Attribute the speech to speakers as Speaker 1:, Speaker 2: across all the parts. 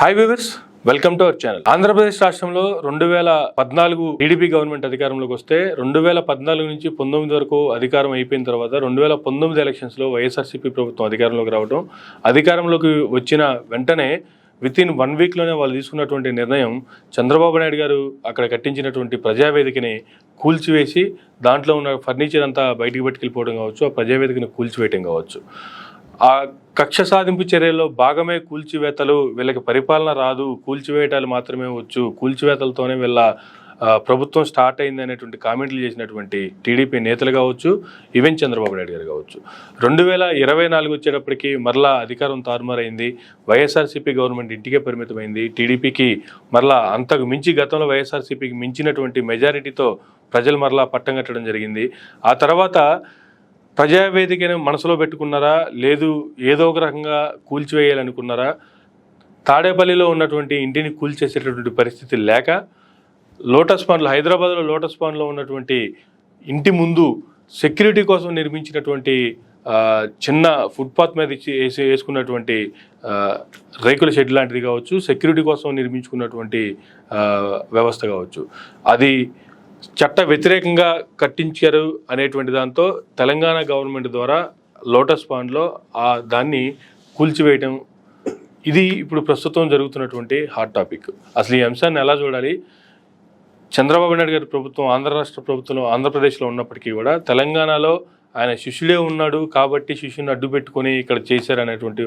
Speaker 1: Hi viewers, welcome to our channel. Andhra Pradesh రాష్ట్రంలో 2014 TDP government అధికారంలోకి వస్తే 2014 నుంచి 19 వరకు అధికారం అయిపోయిన తర్వాత 2019 ఎలక్షన్స్లో వైఎస్ఆర్సీపీ ప్రభుత్వం అధికారంలోకి రావడం, అధికారంలోకి వచ్చిన వెంటనే వితిన్ 1 వీక్లోనే వాళ్ళు తీసుకున్నటువంటి నిర్ణయం చంద్రబాబు నాయుడు గారు అక్కడ కట్టించినటువంటి ప్రజావేదికని కూల్చివేసి దాంట్లో ఉన్న ఫర్నిచర్ అంతా బయటికి పట్టుకెళ్ళిపోవడం కావచ్చు, ఆ ప్రజావేదికని కూల్చివేయటం కావచ్చు. ఆ కక్ష సాధింపు చర్యల్లో భాగమే కూల్చివేతలు. వీళ్ళకి పరిపాలన రాదు, కూల్చివేయటాలు మాత్రమే వచ్చు, కూల్చివేతలతోనే వీళ్ళ ప్రభుత్వం స్టార్ట్ అయింది అనేటువంటి కామెంట్లు చేసినటువంటి టీడీపీ నేతలు కావచ్చు, ఈవెన్ చంద్రబాబు నాయుడు గారు కావచ్చు. 2024 వచ్చేటప్పటికి మరలా అధికారం తారుమారైంది. వైఎస్ఆర్సీపీ గవర్నమెంట్ ఇంటికే పరిమితమైంది. టీడీపీకి మరలా అంతకు మించి గతంలో వైఎస్ఆర్సీపీకి మించినటువంటి మెజారిటీతో ప్రజలు మరలా పట్టం కట్టడం జరిగింది. ఆ తర్వాత ప్రజావేదికను మనసులో పెట్టుకున్నారా, లేదు ఏదో ఒక రకంగా కూల్చివేయాలనుకున్నారా? తాడేపల్లిలో ఉన్నటువంటి ఇంటిని కూల్చేసేటటువంటి పరిస్థితి లేక లోటస్ పాండ్లో, హైదరాబాద్లో లోటస్ పాండ్లో ఉన్నటువంటి ఇంటి ముందు సెక్యూరిటీ కోసం నిర్మించినటువంటి చిన్న ఫుట్పాత్ మీద వేసుకున్నటువంటి రేకుల షెడ్ లాంటిది కావచ్చు, సెక్యూరిటీ కోసం నిర్మించుకున్నటువంటి వ్యవస్థ కావచ్చు, అది చట్ట వ్యతిరేకంగా కట్టించారు అనేటువంటి దాంతో తెలంగాణ గవర్నమెంట్ ద్వారా లోటస్ పాండ్లో దాన్ని కూల్చివేయటం, ఇది ఇప్పుడు ప్రస్తుతం జరుగుతున్నటువంటి హాట్ టాపిక్. అసలు ఈ అంశాన్ని ఎలా చూడాలి? చంద్రబాబు నాయుడు గారి ప్రభుత్వం ఆంధ్ర రాష్ట్ర ప్రభుత్వంలో ఆంధ్రప్రదేశ్లో ఉన్నప్పటికీ కూడా తెలంగాణలో ఆయన శిష్యుడే ఉన్నాడు కాబట్టి శిష్యుని అడ్డు పెట్టుకొని ఇక్కడ చేశారనేటువంటి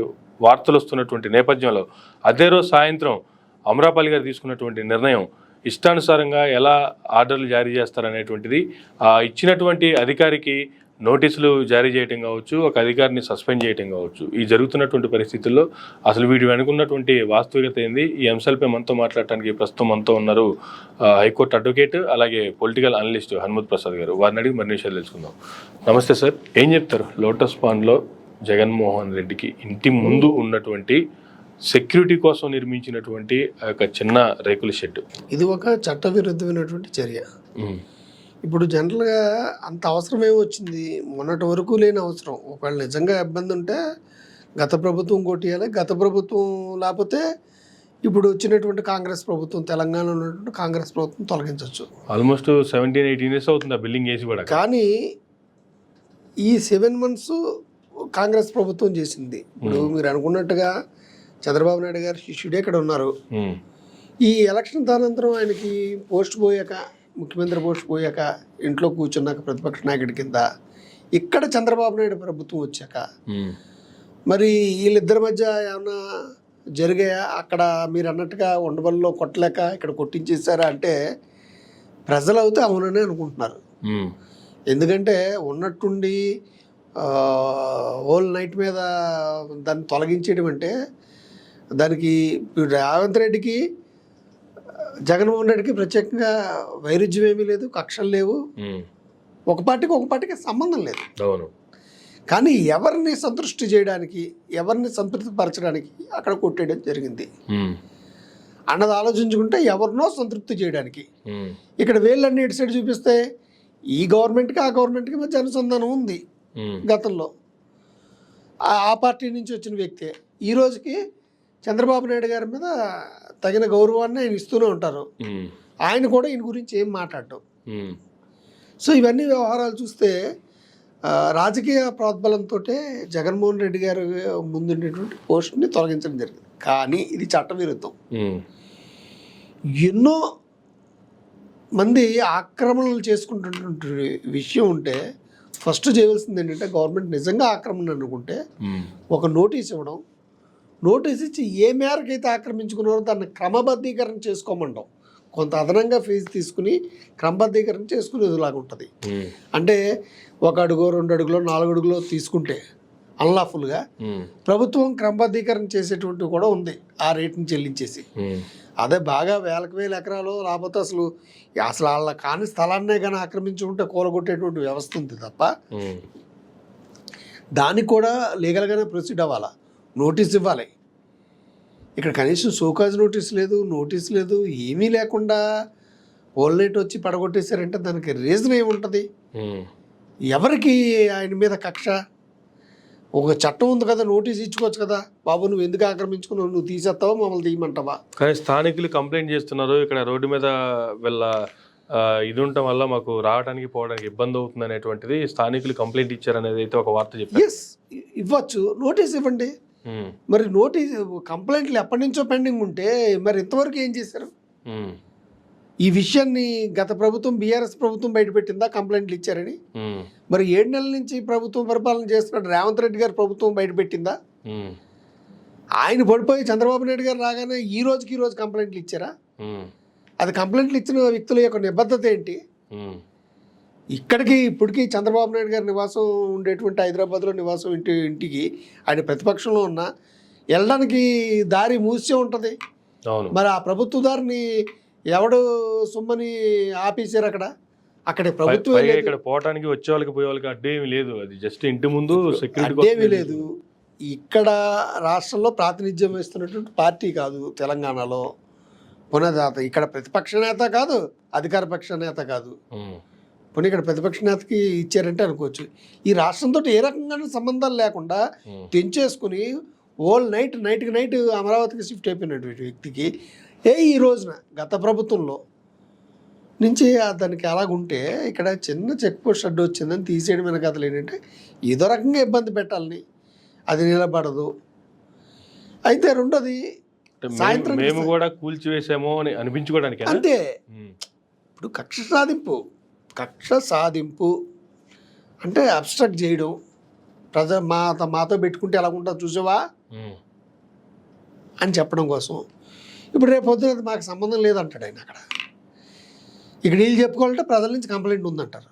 Speaker 1: వార్తలు వస్తున్నటువంటి నేపథ్యంలో అదే రోజు సాయంత్రం అమరాపల్లి గారు తీసుకున్నటువంటి నిర్ణయం ఇష్టానుసారంగా ఎలా ఆర్డర్లు జారీ చేస్తారనేటువంటిది, ఇచ్చినటువంటి అధికారికి నోటీసులు జారీ చేయటం కావచ్చు, ఒక అధికారిని సస్పెండ్ చేయటం కావచ్చు, ఈ జరుగుతున్నటువంటి పరిస్థితుల్లో అసలు వీటి వెనుకున్నటువంటి వాస్తవికత ఏంది? ఈ అంశాలపై మనతో మాట్లాడటానికి ప్రస్తుతం మనతో ఉన్నారు హైకోర్టు అడ్వకేట్, అలాగే పొలిటికల్ అనలిస్ట్ హనుమత్ ప్రసాద్ గారు. వారిని అడిగి మరిన్ని విషయాలు తెలుసుకుందాం. నమస్తే సార్, ఏం చెప్తారు? లోటస్ పాండ్లో జగన్మోహన్ రెడ్డికి ఇంటి ముందు ఉన్నటువంటి సెక్యూరిటీ కోసం నిర్మించినటువంటి ఒక చిన్న రేకుల షెడ్,
Speaker 2: ఇది ఒక చట్టవిరుద్ధమైనటువంటి చర్య. ఇప్పుడు జనరల్గా అంత అవసరం ఏమొచ్చింది? మొన్నటి వరకు లేని అవసరం. ఒకవేళ నిజంగా ఇబ్బంది ఉంటే గత ప్రభుత్వం కొట్టియాలి, గత ప్రభుత్వం లేకపోతే ఇప్పుడు వచ్చినటువంటి కాంగ్రెస్ ప్రభుత్వం, తెలంగాణలో ఉన్నటువంటి కాంగ్రెస్ ప్రభుత్వం తొలగించవచ్చు.
Speaker 1: ఆల్మోస్ట్ 17-18 years అవుతుంది ఆ బిల్డింగ్ వేసి కూడా.
Speaker 2: కానీ ఈ 7 months కాంగ్రెస్ ప్రభుత్వం చేసింది. ఇప్పుడు మీరు అనుకున్నట్టుగా చంద్రబాబు నాయుడు గారు శిష్యుడే ఇక్కడ ఉన్నారు. ఈ ఎలక్షన్ అనంతరం ఆయనకి పోస్ట్ పోయాక, ముఖ్యమంత్రి పోస్ట్ పోయాక, ఇంట్లో కూర్చున్నాక ప్రతిపక్ష నాయకుడి కింద ఇక్కడ చంద్రబాబు నాయుడు ప్రభుత్వం వచ్చాక మరి వీళ్ళిద్దరి మధ్య ఏమన్నా జరిగాయా? అక్కడ మీరు అన్నట్టుగా ఉండవల్లో కొట్టలేక ఇక్కడ కొట్టించేశారా అంటే ప్రజలు అయితే అవుననే అనుకుంటున్నారు. ఎందుకంటే ఉన్నట్టుండి హోల్ నైట్ మీద దాన్ని తొలగించేయడం అంటే దానికి రేవంత్ రెడ్డికి, జగన్మోహన్ రెడ్డికి ప్రత్యేకంగా వైరుధ్యం ఏమీ లేదు, కక్షలు లేవు, ఒక పార్టీకి సంబంధం లేదు. కానీ ఎవరిని సంతృష్టి చేయడానికి, ఎవరిని సంతృప్తిపరచడానికి అక్కడ కొట్టేయడం జరిగింది అన్నది ఆలోచించుకుంటే ఎవరినో సంతృప్తి చేయడానికి ఇక్కడ వేళ్ళన్నీ ఇటు సైడ్ చూపిస్తే ఈ గవర్నమెంట్కి ఆ గవర్నమెంట్కి మధ్య అనుసంధానం ఉంది. గతంలో ఆ పార్టీ నుంచి వచ్చిన వ్యక్తే ఈ రోజుకి చంద్రబాబు నాయుడు గారి మీద తగిన గౌరవాన్ని ఆయన ఇస్తూనే ఉంటారు. ఆయన కూడా ఈయన గురించి ఏం మాట్లాడటం. సో ఇవన్నీ వ్యవహారాలు చూస్తే రాజకీయ ప్రోద్బలంతో జగన్మోహన్ రెడ్డి గారు ముందుండేటువంటి పోస్ట్ని తొలగించడం జరిగింది. కానీ ఇది చట్టవిరుద్ధం. ఎన్నో మంది ఆక్రమణలు చేసుకుంటున్నటువంటి విషయం ఉంటే ఫస్ట్ చేయవలసింది ఏంటంటే, గవర్నమెంట్ నిజంగా ఆక్రమణ అనుకుంటే ఒక నోటీస్ ఇవ్వడం, నోటీస్ ఇచ్చి ఏ మేరకైతే ఆక్రమించుకున్నారో దాన్ని క్రమబద్ధీకరణ చేసుకోమంటాం. కొంత అదనంగా ఫీజు తీసుకుని క్రమబద్ధీకరణ చేసుకునేదిలాగా ఉంటుంది. అంటే 1 అడుగు 2 అడుగులో 4 అడుగులో తీసుకుంటే అన్లాఫుల్గా ప్రభుత్వం క్రమబద్ధీకరణ చేసేటువంటివి కూడా ఉంది, ఆ రేటుని చెల్లించేసి. అదే బాగా వేలకు వేల ఎకరాలు లేకపోతే అసలు వాళ్ళ కాని స్థలాన్నే కానీ ఆక్రమించుకుంటే కూలగొట్టేటువంటి వ్యవస్థ ఉంది తప్ప దానికి కూడా లీగల్గానే ప్రొసీడ్ అవ్వాలా, నోటీస్ ఇవ్వాలి. ఇక్కడ కనీసం షోకాజ్ నోటీస్ లేదు, నోటీస్ లేదు, ఏమీ లేకుండా హోల్ నైట్ వచ్చి పడగొట్టేశారంటే దానికి రీజన్ ఏముంటుంది? ఎవరికి ఆయన మీద కక్ష? ఒక చట్టం ఉంది కదా, నోటీస్ ఇచ్చుకోవచ్చు కదా, బాబు నువ్వు ఎందుకు ఆక్రమించుకున్నావు, నువ్వు తీసేస్తావా మమ్మల్ని తీయమంటావా.
Speaker 1: కానీ స్థానికులు కంప్లైంట్ చేస్తున్నారు, ఇక్కడ రోడ్డు మీద వీళ్ళ ఇది ఉండటం వల్ల మాకు రావడానికి పోవడానికి ఇబ్బంది అవుతుంది అనేటువంటిది స్థానికులు కంప్లైంట్ ఇచ్చారనేది అయితే ఒక వార్త చెప్పారు.
Speaker 2: ఎస్, ఇవ్వచ్చు, నోటీస్ ఇవ్వండి. మరి నోటీస్ కంప్లైంట్లు ఎప్పటి నుంచో పెండింగ్ ఉంటే మరి ఇంతవరకు ఏం చేశారు? ఈ విషయాన్ని గత ప్రభుత్వం బీఆర్ఎస్ ప్రభుత్వం బయటపెట్టిందా కంప్లైంట్లు ఇచ్చారని? మరి 7 నెలల నుంచి ప్రభుత్వం పరిపాలన చేస్తున్నాడు రేవంత్ రెడ్డి గారు ప్రభుత్వం బయటపెట్టిందా? ఆయన పడిపోయి చంద్రబాబు నాయుడు గారు రాగానే ఈ రోజుకి కంప్లైంట్లు ఇచ్చారా? అది కంప్లైంట్లు ఇచ్చిన వ్యక్తుల యొక్క నిబద్ధత ఏంటి? ఇప్పటికీ చంద్రబాబు నాయుడు గారి నివాసం ఉండేటువంటి హైదరాబాద్లో నివాసం ఇంటికి ఆయన ప్రతిపక్షంలో ఉన్న వెళ్ళడానికి దారి మూసే ఉంటుంది. మరి ఆ ప్రభుత్వ దారిని ఎవడు సుమ్మని ఆపేశారు? అక్కడ ప్రభుత్వం
Speaker 1: ఇక్కడ పోవడానికి వచ్చే వాళ్ళకి పోయే వాళ్ళకి అడ్డేమీ లేదు, అది జస్ట్ ఇంటి ముందు సెక్యూరిటీ
Speaker 2: అడ్డేమీ లేదు. ఇక్కడ రాష్ట్రంలో ప్రాతినిధ్యం వహిస్తున్నటువంటి పార్టీ కాదు తెలంగాణలో పునదాత. ఇక్కడ ప్రతిపక్ష నేత కాదు, అధికార పక్ష నేత కాదు. పోనీ ఇక్కడ ప్రతిపక్ష నేతకి ఇచ్చారంటే అనుకోవచ్చు. ఈ రాష్ట్రంతో ఏ రకంగానూ సంబంధాలు లేకుండా తెంచేసుకుని నైట్కి నైట్ అమరావతికి షిఫ్ట్ అయిపోయినటువంటి వ్యక్తికి ఈ రోజున గత ప్రభుత్వంలో నుంచి దానికి అలాగుంటే ఇక్కడ చిన్న చెక్ పోస్ట్ అడ్డు వచ్చిందని తీసేయడం వెనకాతలు ఏంటంటే ఏదో రకంగా ఇబ్బంది పెట్టాలని, అది నిలబడదు. అయితే రెండోది సాయంత్రం
Speaker 1: మేము కూడా కూల్చివేసామో అని అనిపించుకోవడానికి
Speaker 2: అంతే. ఇప్పుడు కక్ష సాధింపు అంటే అబ్స్ట్రాక్ట్ చేయడం, మాతో పెట్టుకుంటే ఎలా ఉంటుంది చూసావా అని చెప్పడం కోసం. ఇప్పుడు రేపు పొద్దున మాకు సంబంధం లేదంటాడు ఆయన. ఇక్కడ వీళ్ళు చెప్పుకోవాలంటే ప్రజల నుంచి కంప్లైంట్ ఉందంటారు.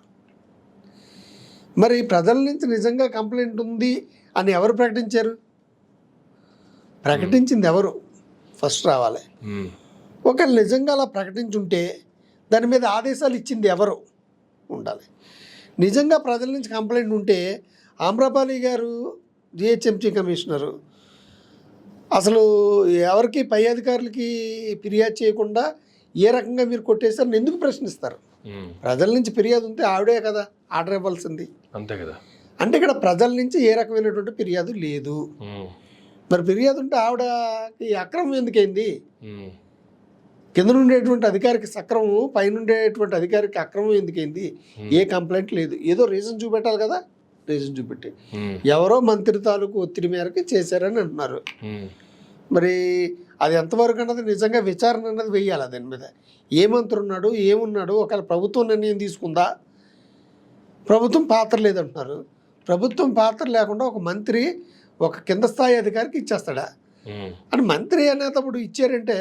Speaker 2: మరి ప్రజల నుంచి నిజంగా కంప్లైంట్ ఉంది అని ఎవరు ప్రకటించారు? ప్రకటించింది ఎవరు ఫస్ట్ రావాలి. ఒకవేళ నిజంగా అలా ప్రకటించుంటే దాని మీద ఆదేశాలు ఇచ్చింది ఎవరు ఉండాలి. నిజంగా ప్రజల నుంచి కంప్లైంట్ ఉంటే ఆమ్రపాలి గారు జిహెచ్ఎంసీ కమిషనరు అసలు ఎవరికి పై అధికారులకి ఫిర్యాదు చేయకుండా ఏ రకంగా మీరు కొట్టేస్తారని ఎందుకు ప్రశ్నిస్తారు? ప్రజల నుంచి ఫిర్యాదు ఉంటే ఆవిడే కదా ఆర్డర్ ఇవ్వాల్సింది,
Speaker 1: అంతే కదా.
Speaker 2: అంటే ఇక్కడ ప్రజల నుంచి ఏ రకమైనటువంటి ఫిర్యాదు లేదు. మరి ఫిర్యాదు ఉంటే ఆవిడకి అక్రమం ఎందుకైంది? కింద ఉండేటువంటి అధికారికి సక్రమం, పైన ఉండేటువంటి అధికారికి అక్రమం ఎందుకైంది? ఏ కంప్లైంట్ లేదు. ఏదో రీజన్ చూపెట్టాలి కదా, రీజన్ చూపెట్టి ఎవరో మంత్రి తాలూకు ఒత్తిడి మేరకు చేశారని అంటున్నారు. మరి అది ఎంతవరకు అన్నది నిజంగా విచారణ అన్నది వెయ్యాలి దాని మీద. ఏ మంత్రి ఉన్నాడు, ఏమున్నాడు, ఒకవేళ ప్రభుత్వం నిర్ణయం తీసుకుందా? ప్రభుత్వం పాత్ర లేదంటున్నారు. ప్రభుత్వం పాత్ర లేకుండా ఒక మంత్రి ఒక కింద స్థాయి అధికారికి ఇచ్చేస్తాడా? అని మంత్రి అనేటప్పుడు ఇచ్చారంటే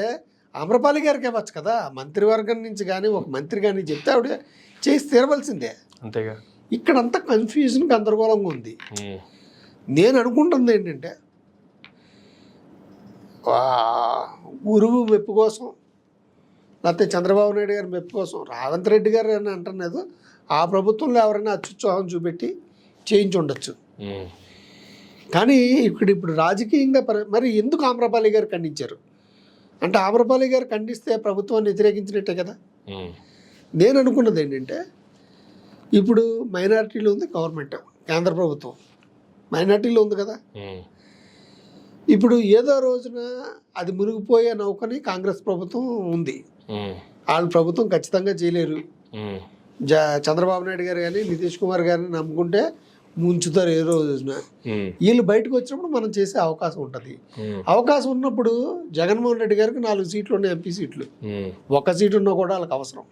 Speaker 2: ఆమ్రపాలి గారికి ఇవ్వచ్చు కదా. మంత్రివర్గం నుంచి కానీ ఒక మంత్రి కానీ చెప్తే ఆవిడ చేసి తీరవలసిందే.
Speaker 1: అంతేగా.
Speaker 2: ఇక్కడంతా కన్ఫ్యూజన్ గందరగోళంగా ఉంది. నేను అనుకుంటుంది ఏంటంటే గురువు మెప్పు కోసం, లేకపోతే చంద్రబాబు నాయుడు గారి మెప్పు కోసం, రేవంత్ రెడ్డి గారు అని అంటున్నది ఆ ప్రభుత్వంలో ఎవరైనా అత్యుత్సాహం చూపెట్టి చేయించి ఉండొచ్చు. కానీ ఇప్పుడు రాజకీయంగా మరి ఎందుకు ఆమ్రపాలి గారు ఖండించారు అంటే ఆమ్రపాలి గారు ఖండిస్తే ప్రభుత్వాన్ని వ్యతిరేకించినట్టే కదా. నేను అనుకున్నది ఏంటంటే ఇప్పుడు మైనారిటీలో ఉంది గవర్నమెంట్, కేంద్ర ప్రభుత్వం మైనారిటీలో ఉంది కదా. ఇప్పుడు ఏదో రోజున అది మునిగిపోయే నౌకని కాంగ్రెస్ ప్రభుత్వం ఉంది. వాళ్ళ ప్రభుత్వం ఖచ్చితంగా చేయలేరు. చంద్రబాబు నాయుడు గారు కానీ నితీష్ కుమార్ గారిని నమ్ముకుంటే ముంచుతారు ఏ రోజున. వీళ్ళు బయటకు వచ్చినప్పుడు మనం చేసే అవకాశం ఉంటుంది. అవకాశం ఉన్నప్పుడు జగన్మోహన్ రెడ్డి గారికి 4 సీట్లు ఉన్నాయి, ఎంపీ సీట్లు. 1 సీటు ఉన్నా కూడా వాళ్ళకి అవసరం.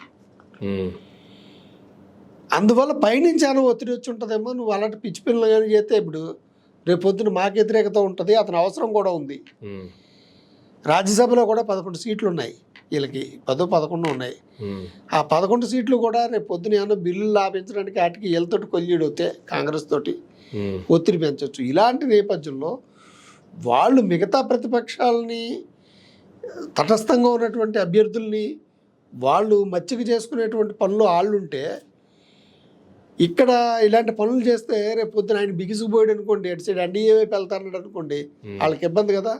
Speaker 2: అందువల్ల పైనుంచి ఏమైనా ఒత్తిడి వచ్చి ఉంటుందేమో. నువ్వు అలాంటి పిచ్చి పిల్లలు కానీ చేస్తే ఇప్పుడు రేపు పొద్దున మాకు వ్యతిరేకత ఉంటుంది, అతని అవసరం కూడా ఉంది. రాజ్యసభలో కూడా 11 సీట్లు ఉన్నాయి, వీళ్ళకి 10-11 ఉన్నాయి. ఆ 11 సీట్లు కూడా రేపు పొద్దున ఏమన్నా బిల్లులు లాభించడానికి వాటికి వీళ్ళతోటి కొల్లీడు అవుతే కాంగ్రెస్ తోటి ఒత్తిడి పెంచవచ్చు. ఇలాంటి నేపథ్యంలో వాళ్ళు మిగతా ప్రతిపక్షాలని, తటస్థంగా ఉన్నటువంటి అభ్యర్థుల్ని వాళ్ళు మచ్చిక చేసుకునేటువంటి పనులు వాళ్ళుంటే, ఇక్కడ ఇలాంటి పనులు చేస్తే రేపు పొద్దున ఆయన బిగిసిపోయాడు అనుకోండి, అటు సైడ్ ఎన్డీఏ వైపు వెళ్తారన్నాడు అనుకోండి, వాళ్ళకి ఇబ్బంది కదా.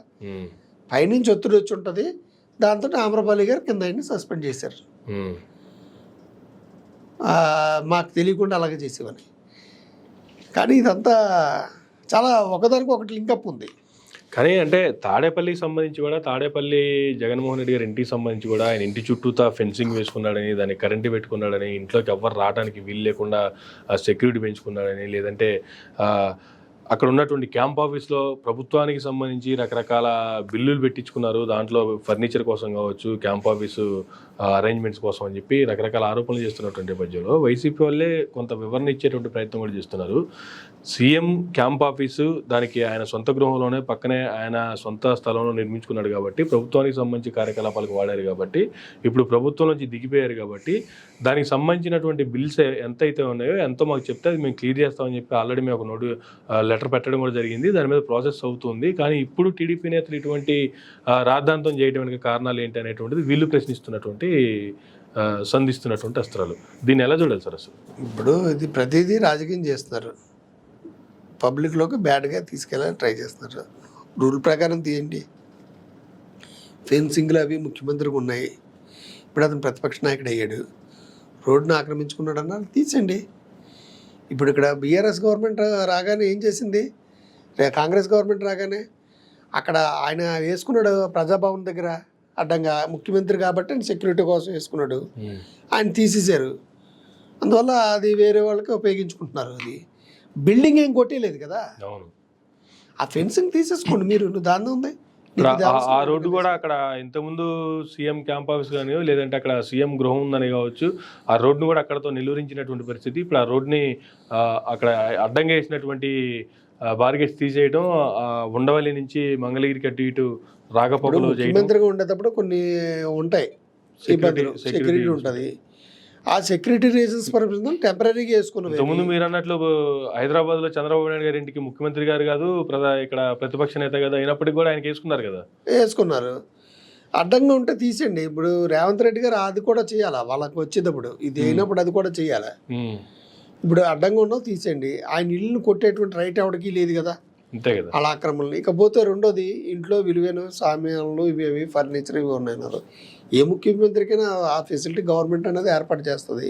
Speaker 2: పైనుంచి ఒత్తిడి వచ్చి ఉంటుంది. దాంతో ఆమ్రపాలి గారు కింద ఆయన్ని సస్పెండ్ చేశారు. మాకు తెలియకుండా అలాగే చేసేవని. కానీ ఇదంతా చాలా ఒకదానికి ఒకటి లింకప్ ఉంది.
Speaker 1: కానీ అంటే తాడేపల్లికి సంబంధించి కూడా తాడేపల్లి జగన్మోహన్ రెడ్డి గారి ఇంటికి సంబంధించి కూడా ఆయన ఇంటి చుట్టూతా ఫెన్సింగ్ వేసుకున్నాడని, దాన్ని కరెంటు పెట్టుకున్నాడని, ఇంట్లోకి ఎవ్వరు రావడానికి వీలు లేకుండా సెక్యూరిటీ పెంచుకున్నాడని, లేదంటే అక్కడ ఉన్నటువంటి క్యాంప్ ఆఫీస్లో ప్రభుత్వానికి సంబంధించి రకరకాల బిల్లులు పెట్టించుకున్నారు, దాంట్లో ఫర్నిచర్ కోసం కావచ్చు, క్యాంప్ ఆఫీసు అరేంజ్మెంట్స్ కోసం అని చెప్పి రకరకాల ఆరోపణలు చేస్తున్నటువంటి నేపథ్యంలో వైసీపీ వాళ్ళే కొంత వివరణ ఇచ్చేటువంటి ప్రయత్నం కూడా చేస్తున్నారు. సీఎం క్యాంప్ ఆఫీసు దానికి ఆయన సొంత గృహంలోనే పక్కనే ఆయన సొంత స్థలంలో నిర్మించుకున్నాడు కాబట్టి, ప్రభుత్వానికి సంబంధించి కార్యకలాపాలకు వాడారు కాబట్టి, ఇప్పుడు ప్రభుత్వం నుంచి దిగిపోయారు కాబట్టి దానికి సంబంధించినటువంటి బిల్స్ ఎంత అయితే ఉన్నాయో ఎంతో మాకు చెప్తే అది మేము క్లియర్ చేస్తామని చెప్పి ఆల్రెడీ మేము ఒక లెటర్ పెట్టడం కూడా జరిగింది. దాని మీద ప్రాసెస్ అవుతుంది. కానీ ఇప్పుడు టీడీపీ నేతలు ఇటువంటి రాద్ధాంతం చేయడానికి కారణాలు ఏంటి అనేటువంటిది వీళ్ళు ప్రశ్నిస్తున్నటువంటి సంధిస్తున్నటువంటి అస్త్రాలు. దీన్ని ఎలా చూడాలి సార్ అసలు?
Speaker 2: ఇప్పుడు ఇది ప్రతిదీ రాజకీయం చేస్తున్నారు, పబ్లిక్లోకి బ్యాడ్గా తీసుకెళ్ళాలని ట్రై చేస్తున్నారు. రూల్ ప్రకారం తీయండి. ఫెన్సింగ్లు అవి ముఖ్యమంత్రికి ఉన్నాయి. ఇప్పుడు అతను ప్రతిపక్ష నాయకుడు అయ్యాడు, రోడ్డును ఆక్రమించుకున్నాడు అన్నారు, తీసండి. ఇప్పుడు ఇక్కడ బీఆర్ఎస్ గవర్నమెంట్ రాగానే ఏం చేసింది, కాంగ్రెస్ గవర్నమెంట్ రాగానే అక్కడ ఆయన వేసుకున్నాడు ప్రజాభవన్ దగ్గర అడ్డంగా, ముఖ్యమంత్రి కాబట్టి ఆయన సెక్యూరిటీ కోసం వేసుకున్నాడు, ఆయన తీసేశారు. అందువల్ల అది వేరే వాళ్ళకి ఉపయోగించుకుంటున్నారు. అది బిల్డింగ్ ఏం కొట్టేయలేదు కదా, ఆ ఫెన్సింగ్ తీసేసుకోండి మీరు, దాన్ని ఉంది.
Speaker 1: ఆ రోడ్డు కూడా అక్కడ ఇంతకుముందు సీఎం క్యాంప్ ఆఫీస్ కానీ లేదంటే అక్కడ సీఎం గృహం ఉందని కావచ్చు, ఆ రోడ్డును కూడా అక్కడతో నిలువరించినటువంటి పరిస్థితి. ఇప్పుడు ఆ రోడ్ని అక్కడ అడ్డంగా వేసినటువంటి బార్గెట్స్ తీసేయడం, ఉండవల్లి నుంచి మంగళగిరికి అటు ఇటు రాకపోకలు
Speaker 2: ముఖ్యమంత్రిగా ఉండేటప్పుడు కొన్ని ఉంటాయి, సెక్యూరిటీ ఉంటుంది. ఆ సెక్యూరిటీ రీజన్స్ పర్పస్ టెంపరీగా వేసుకున్నాం.
Speaker 1: ఇంతకుముందు మీరు అన్నట్లు హైదరాబాద్ లో చంద్రబాబు నాయుడు గారి ఇంటికి ముఖ్యమంత్రి గారు కాదు, ఇక్కడ ప్రతిపక్ష నేత కదా అయినప్పటికీ కూడా ఆయనకి వేసుకున్నారు కదా,
Speaker 2: వేసుకున్నారు. అడ్డంగా ఉంటే తీసేయండి. ఇప్పుడు రేవంత్ రెడ్డి గారు అది కూడా చేయాలా, వాళ్ళకి వచ్చేటప్పుడు ఇది అయినప్పుడు అది కూడా చేయాలా. ఇప్పుడు అడ్డంగా ఉన్నావు తీసేయండి. ఆయన ఇల్లును కొట్టేటువంటి రైట్ ఎవరికి లేదు కదా,
Speaker 1: అంతే కదా,
Speaker 2: అలా ఆక్రమణలు. ఇకపోతే రెండోది, ఇంట్లో విలువైన సామాన్లు ఇవి ఫర్నిచర్ ఇవి ఉన్నాయి. ఏ ముఖ్యమంత్రికైనా ఆ ఫెసిలిటీ గవర్నమెంట్ అనేది ఏర్పాటు చేస్తుంది.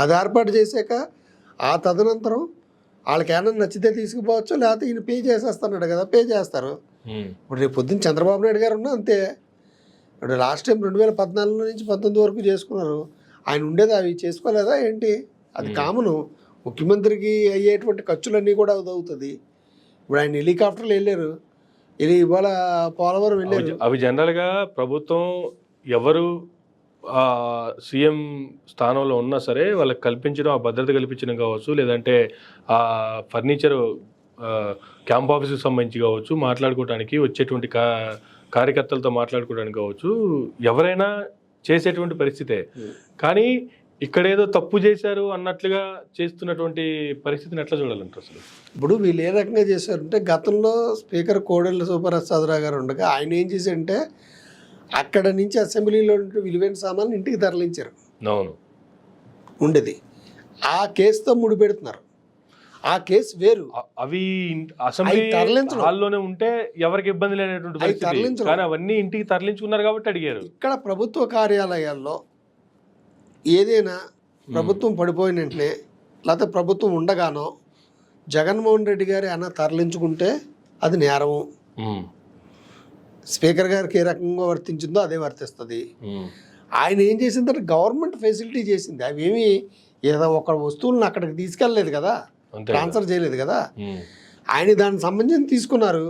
Speaker 2: అది ఏర్పాటు చేశాక ఆ తదనంతరం వాళ్ళకి ఏమైనా నచ్చితే తీసుకుపోవచ్చు, లేకపోతే ఈయన పే చేసేస్తున్నాడు కదా, పే చేస్తారు. ఇప్పుడు రేపు పొద్దున్న చంద్రబాబు నాయుడు గారు ఉన్నా అంతే. ఇప్పుడు లాస్ట్ టైం 2014 నుంచి 19 వరకు చేసుకున్నారు, ఆయన ఉండేది అవి చేసుకోలేదా ఏంటి? అది కామను. ముఖ్యమంత్రికి అయ్యేటువంటి ఖర్చులన్నీ కూడా అది అవుతుంది. ఇప్పుడు ఆయన హెలికాప్టర్లు వెళ్ళారు, ఇవాళ పోలవరం వెళ్ళారు.
Speaker 1: అవి జనరల్గా ప్రభుత్వం ఎవరు సీఎం స్థానంలో ఉన్నా సరే వాళ్ళకి కల్పించడం, ఆ భద్రత కల్పించడం కావచ్చు, లేదంటే ఆ ఫర్నిచర్ క్యాంప్ ఆఫీస్కి సంబంధించి కావచ్చు, మాట్లాడుకోవడానికి వచ్చేటువంటి కార్యకర్తలతో మాట్లాడుకోవడానికి కావచ్చు, ఎవరైనా చేసేటువంటి పరిస్థితే. కానీ ఇక్కడ ఏదో తప్పు చేశారు అన్నట్లుగా చేస్తున్నటువంటి పరిస్థితిని ఎట్లా చూడాలంటారు అసలు?
Speaker 2: ఇప్పుడు వీళ్ళు ఏ రకంగా చేశారంటే, గతంలో స్పీకర్ కోడెల సుబ్బారావు గారు ఉండగా ఆయన ఏం చేశారంటే అక్కడ నుంచి అసెంబ్లీలో విలువైన సామాన్లు ఇంటికి తరలించారు.
Speaker 1: అవును,
Speaker 2: ఉండేది ఆ కేసుతో ముడిపెడుతున్నారు. ఆ కేసు వేరు.
Speaker 1: అవి అసెంబ్లీ హాల్లోనే ఉంటే ఎవరికి ఇబ్బంది లేనటువంటి పరిస్థితి, కానీ అవన్నీ ఇంటికి తరలించుకున్నారు కాబట్టి అడిగారు.
Speaker 2: ఇక్కడ ప్రభుత్వ కార్యాలయాల్లో ఏదైనా ప్రభుత్వం పడిపోయిన వెంటనే, లేకపోతే ప్రభుత్వం ఉండగానో జగన్మోహన్ రెడ్డి గారు అన్న తరలించుకుంటే అది నేరము. స్పీకర్ గారికి ఏ రకంగా వర్తించిందో అదే వర్తిస్తుంది. ఆయన ఏం చేసిందంటే గవర్నమెంట్ ఫెసిలిటీ చేసింది. అవేమి ఏదో ఒక వస్తువులను అక్కడికి తీసుకెళ్ళలేదు కదా, ట్రాన్స్ఫర్ చేయలేదు కదా, ఆయన దానికి సంబంధించి తీసుకున్నారు.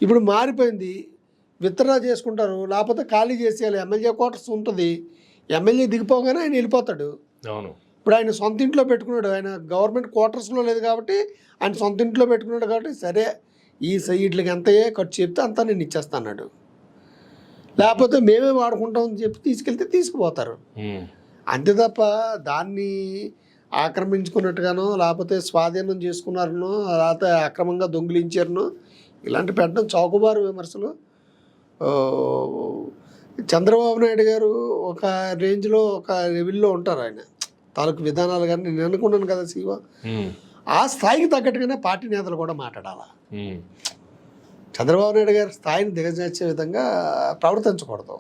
Speaker 2: ఇప్పుడు మారిపోయింది, విత్డ్రా చేసుకుంటారు, లేకపోతే ఖాళీ చేసేయాలి. ఎమ్మెల్యే క్వార్టర్స్ ఉంటుంది, ఎమ్మెల్యే దిగిపోగానే ఆయన వెళ్ళిపోతాడు. ఇప్పుడు ఆయన సొంత ఇంట్లో పెట్టుకున్నాడు, ఆయన గవర్నమెంట్ క్వార్టర్స్లో లేదు కాబట్టి ఆయన సొంత ఇంట్లో పెట్టుకున్నాడు కాబట్టి సరే ఈ వీటికి ఎంత ఖర్చు చెప్తే అంతా నేను ఇచ్చేస్తాడు. లేకపోతే మేమే వాడుకుంటామని చెప్పి తీసుకెళ్తే తీసుకుపోతారు. అంతే తప్ప దాన్ని ఆక్రమించుకున్నట్టుగానో, లేకపోతే స్వాధీనం చేసుకున్నారనో, లేకపోతే అక్రమంగా దొంగిలించారనో ఇలాంటి పెట్టడం చౌకబారు విమర్శలు. చంద్రబాబు నాయుడు గారు ఒక రేంజ్లో ఒక లెవెల్లో ఉంటారు, ఆయన తాలూకు విధానాలు కానీ నేను అనుకున్నాను కదా శివ, ఆ స్థాయికి తగ్గట్టుగానే పార్టీ నేతలు కూడా మాట్లాడాలా. చంద్రబాబు నాయుడు గారి స్థాయిని దిగజార్చే విధంగా ప్రవర్తించకూడదు.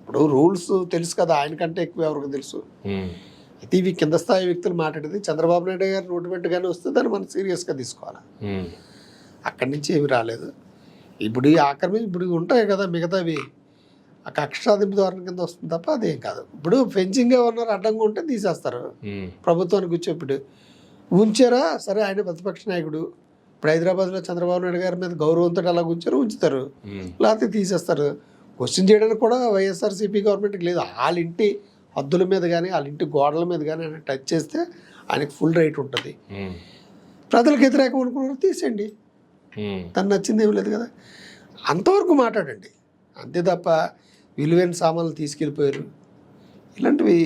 Speaker 2: ఇప్పుడు రూల్స్ తెలుసు కదా, ఆయనకంటే ఎక్కువ ఎవరికి తెలుసు. అయితే ఇవి కింద స్థాయి వ్యక్తులు మాట్లాడేది చంద్రబాబు నాయుడు గారు నోటి వెంటగానే వస్తే దాన్ని మనం సీరియస్గా తీసుకోవాలి. అక్కడి నుంచి ఏమి రాలేదు. ఇప్పుడు ఈ ఆక్రమించి ఇప్పుడు ఉంటాయి కదా మిగతావి, ఆ కక్ష సాధింపు ధోరణి కింద వస్తుంది తప్ప అదేం కాదు. ఇప్పుడు ఫెన్సింగ్ ఉన్నారు అడ్డంగా ఉంటే తీసేస్తారు. ప్రభుత్వానికి వచ్చేప్పుడు ఉంచారా సరే, ఆయన ప్రతిపక్ష నాయకుడు. ఇప్పుడు హైదరాబాద్లో చంద్రబాబు నాయుడు గారి మీద గౌరవంతో అలా ఉంచుతారు, లేకపోతే తీసేస్తారు. క్వశ్చన్ చేయడానికి కూడా వైఎస్ఆర్సీపీ గవర్నమెంట్కి లేదు. వాళ్ళ ఇంటి హద్దుల మీద కానీ వాళ్ళ ఇంటి గోడల మీద కానీ ఆయన టచ్ చేస్తే ఆయనకి ఫుల్ రైట్ ఉంటుంది. ప్రజలకు వ్యతిరేకం అనుకున్నారు తీసేయండి, తను నచ్చింది ఏమి లేదు కదా, అంతవరకు మాట్లాడండి అంతే తప్ప విలువైన సామాన్లు తీసుకెళ్ళిపోయారు ఇలాంటివి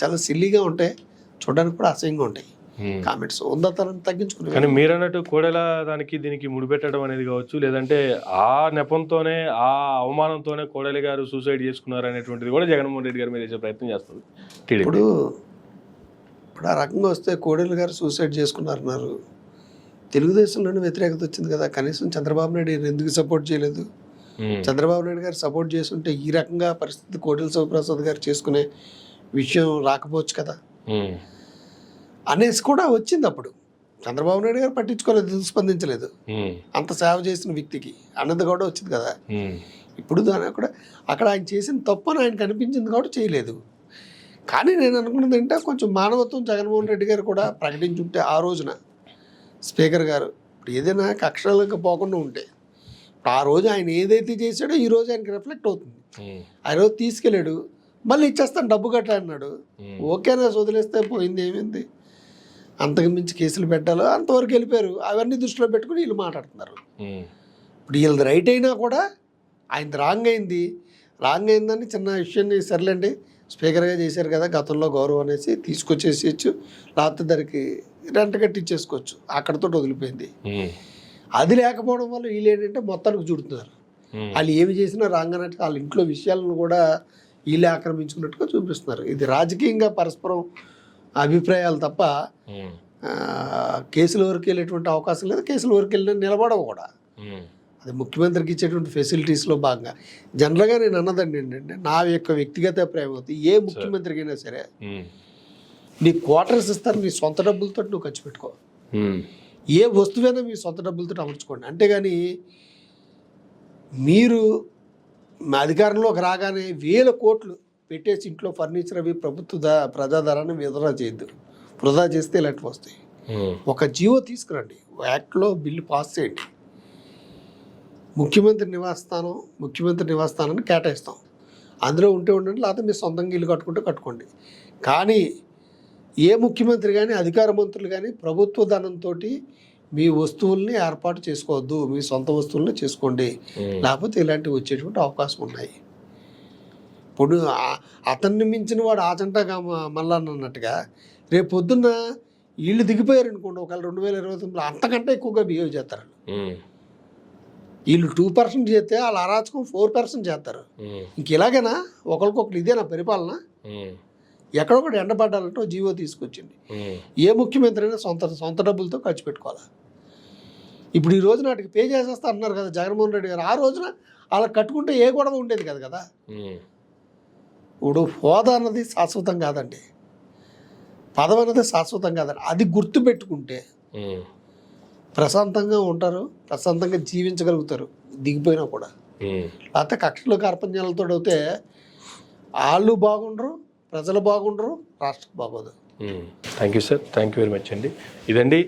Speaker 2: చాలా సిల్లీగా ఉంటాయి, చూడడానికి కూడా అసహ్యంగా ఉంటాయి కామెంట్స్. ఉందతనం తగ్గించుకుని
Speaker 1: కానీ మీరు అన్నట్టు కోడెల దానికి దీనికి ముడిపెట్టడం అనేది కావచ్చు, లేదంటే ఆ నెపంతోనే ఆ అవమానంతోనే కోడెల గారు సూసైడ్ చేసుకున్నారు అనేటువంటిది కూడా జగన్మోహన్ రెడ్డి గారి మీద చేసే ప్రయత్నం చేస్తుంది టీడీపీ.
Speaker 2: ఇప్పుడు ఆ రకంగా వస్తే కోడెల గారు సూసైడ్ చేసుకున్నారన్నారు, తెలుగుదేశంలోనే వ్యతిరేకత వచ్చింది కదా, కనీసం చంద్రబాబు నాయుడు ఎందుకు సపోర్ట్ చేయలేదు? చంద్రబాబు నాయుడు గారు సపోర్ట్ చేస్తుంటే ఈ రకంగా పరిస్థితి కోడెల శివప్రసాద్ గారు చేసుకునే విషయం రాకపోవచ్చు కదా అనేసి కూడా వచ్చింది. అప్పుడు చంద్రబాబు నాయుడు గారు పట్టించుకోలేదు, స్పందించలేదు. అంత సేవ చేసిన వ్యక్తికి అన్నది కూడా వచ్చింది కదా. ఇప్పుడు దాని కూడా అక్కడ ఆయన చేసిన తప్పు అని ఆయనకు అనిపించింది కూడా చేయలేదు. కానీ నేను అనుకున్నది ఏంటంటే కొంచెం మానవత్వం జగన్మోహన్ రెడ్డి గారు కూడా ప్రకటించుంటే ఆ రోజున స్పీకర్ గారు ఇప్పుడు ఏదైనా కక్షలకు పోకుండా ఉంటే ఆ రోజు ఆయన ఏదైతే చేశాడో ఈ రోజు ఆయనకి రిఫ్లెక్ట్ అవుతుంది. ఆ రోజు తీసుకెళ్ళాడు, మళ్ళీ ఇచ్చేస్తాను డబ్బు కట్టా అన్నాడు. ఓకేనా వదిలేస్తే పోయింది, ఏమైంది? అంతకు మించి కేసులు పెట్టాలో అంతవరకు వెళ్ళిపోయారు. అవన్నీ దృష్టిలో పెట్టుకుని వీళ్ళు మాట్లాడుతున్నారు. ఇప్పుడు వీళ్ళది రైట్ అయినా కూడా ఆయనది రాంగ్ అయిందని చిన్న విషయాన్ని సర్లేండి స్పీకర్గా చేశారు కదా గతంలో గౌరవం అనేసి తీసుకొచ్చేసేయచ్చు, లేకపోతే దానికి రెంట కట్టించేసుకోవచ్చు, అక్కడతో వదిలిపోయింది. అది లేకపోవడం వల్ల వీళ్ళు ఏంటంటే మొత్తానికి చూడుతున్నారు. వాళ్ళు ఏమి చేసినా రాంగ్ అన్నట్టు వాళ్ళ ఇంట్లో విషయాలను కూడా వీళ్ళే ఆక్రమించుకున్నట్టుగా చూపిస్తున్నారు. ఇది రాజకీయంగా పరస్పరం అభిప్రాయాలు తప్ప కేసుల వరకు వెళ్ళేటువంటి అవకాశం లేదు. కేసుల వరకు వెళ్ళిన నిలబడవు కూడా. అది ముఖ్యమంత్రికి ఇచ్చేటువంటి ఫెసిలిటీస్లో భాగంగా. జనరల్గా నేను అన్నదండి ఏంటంటే నా యొక్క వ్యక్తిగత అభిప్రాయం అవుతుంది, ఏ ముఖ్యమంత్రికి అయినా సరే నీ క్వార్టర్స్ ఇస్తారు, నీ సొంత డబ్బులతో నువ్వు ఖర్చు పెట్టుకో, ఏ వస్తువైనా మీ సొంత డబ్బులతో అమర్చుకోండి. అంతేగాని మీరు అధికారంలోకి రాగానే 1000 కోట్లు పెట్టేసి ఇంట్లో ఫర్నిచర్ అవి ప్రజాధనాన్ని వృధా చేయొద్దు. వృధా చేస్తే ఇలాంటివి వస్తాయి. ఒక జీవో తీసుకురండి, యాక్ట్లో బిల్లు పాస్ చేయండి, ముఖ్యమంత్రి నివాసస్థానాన్ని కేటాయిస్తాం, అందులో ఉండండి, లేకపోతే మీ సొంతంగా ఇల్లు కట్టుకోండి. కానీ ఏ ముఖ్యమంత్రి కానీ అధికార మంత్రులు కానీ ప్రభుత్వ ధనంతో మీ వస్తువుల్ని ఏర్పాటు చేసుకోవద్దు, మీ సొంత వస్తువుల్ని చేసుకోండి, లేకపోతే ఇలాంటివి వచ్చేటువంటి అవకాశం ఉన్నాయి. ఇప్పుడు అతన్ని మించిన వాడు ఆచంటగా మళ్ళా అన్నట్టుగా రేపు పొద్దున్న వీళ్ళు దిగిపోయారు అనుకోండి, ఒకవేళ 2029 అంతకంటే ఎక్కువగా బిహేవ్ చేస్తారు. వీళ్ళు 2% చేస్తే వాళ్ళ అరాచకం 4% చేస్తారు. ఇంక ఇలాగేనా ఒకరికొకరు ఇదేనా పరిపాలన? ఎక్కడొకటి ఎండపడ్డాలంటే జీవో తీసుకొచ్చింది. ఏ ముఖ్యమంత్రి అయినా సొంత డబ్బులతో ఖర్చు పెట్టుకోవాలి. ఇప్పుడు ఈ రోజు నాటికి పే చేసేస్తా అంటున్నారు కదా జగన్మోహన్ రెడ్డి గారు. ఆ రోజున వాళ్ళకి కట్టుకుంటే ఏ గొడవ ఉండేది కదా. ఇప్పుడు హోదా అన్నది శాశ్వతం కాదండి, పదవి అన్నది శాశ్వతం కాదండి. అది గుర్తుపెట్టుకుంటే ప్రశాంతంగా ఉంటారు, ప్రశాంతంగా జీవించగలుగుతారు దిగిపోయినా కూడా. లేకపోతే కక్షలు కార్పణ్యాలతో అయితే వాళ్ళు బాగుండరు, ప్రజలు బాగుండరు, రాష్ట్రం బాగోదు.
Speaker 1: Thank you sir, thank you very much అండి. ఇదండి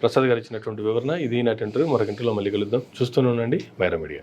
Speaker 1: ప్రసాద్ గారు ఇచ్చినటువంటి వివరణ. ఇది నా ఇంటర్వ్యూ. మరొక ఇంటర్వ్యూలో మళ్ళీ కలుద్దాం. చూస్తూనే ఉండండి మైరా మీడియా.